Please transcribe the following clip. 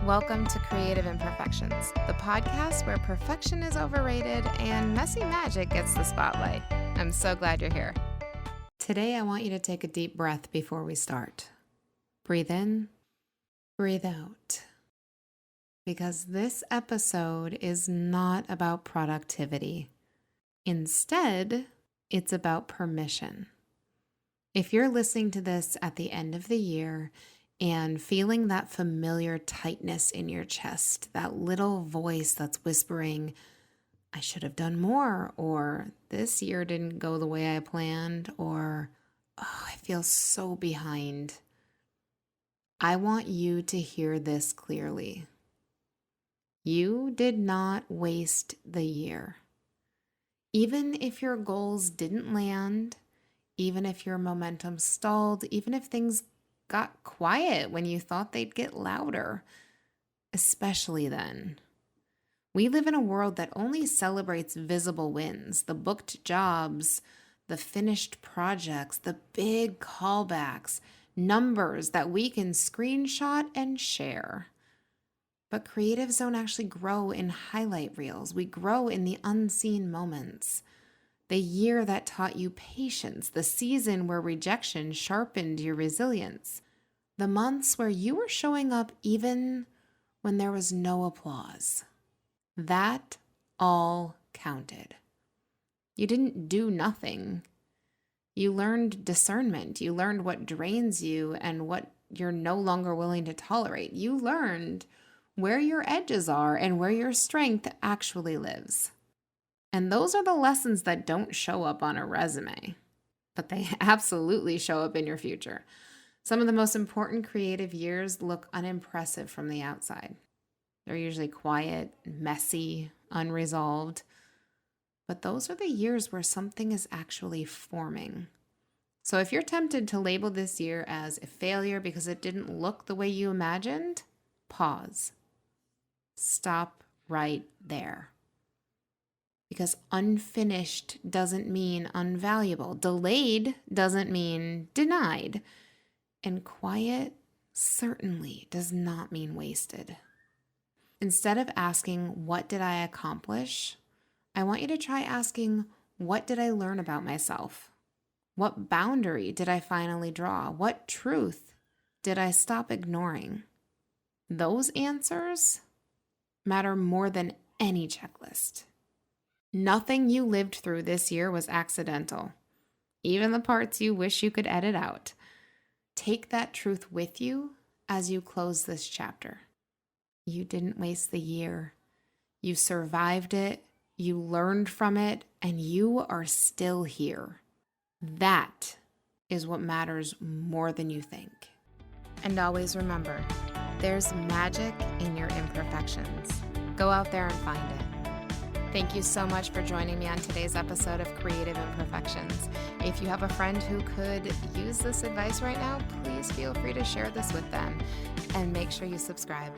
Welcome to Creative Imperfections, the podcast where perfection is overrated and messy magic gets the spotlight. I'm so glad you're here. Today, I want you to take a deep breath before we start. Breathe in, breathe out. Because this episode is not about productivity. Instead, it's about permission. If you're listening to this at the end of the year and feeling that familiar tightness in your chest, that little voice that's whispering, I should have done more, or this year didn't go the way I planned, or I feel so behind. I want you to hear this clearly. You did not waste the year. Even if your goals didn't land, even if your momentum stalled, even if things got quiet when you thought they'd get louder, especially then. We live in a world that only celebrates visible wins, the booked jobs, the finished projects, the big callbacks, numbers that we can screenshot and share. But creatives don't actually grow in highlight reels. We grow in the unseen moments. The year that taught you patience, the season where rejection sharpened your resilience, the months where you were showing up even when there was no applause. That all counted. You didn't do nothing. You learned discernment. You learned what drains you and what you're no longer willing to tolerate. You learned where your edges are and where your strength actually lives. And those are the lessons that don't show up on a resume, but they absolutely show up in your future. Some of the most important creative years look unimpressive from the outside. They're usually quiet, messy, unresolved. But those are the years where something is actually forming. So if you're tempted to label this year as a failure because it didn't look the way you imagined, pause. Stop right there. Because unfinished doesn't mean unvaluable. Delayed doesn't mean denied. And quiet certainly does not mean wasted. Instead of asking, what did I accomplish? I want you to try asking, what did I learn about myself? What boundary did I finally draw? What truth did I stop ignoring? Those answers matter more than any checklist. Nothing you lived through this year was accidental, even the parts you wish you could edit out. Take that truth with you as you close this chapter. You didn't waste the year. You survived it, you learned from it, and you are still here. That is what matters more than you think. And always remember, there's magic in your imperfections. Go out there and find it. Thank you so much for joining me on today's episode of Creative Imperfections. If you have a friend who could use this advice right now, please feel free to share this with them and make sure you subscribe.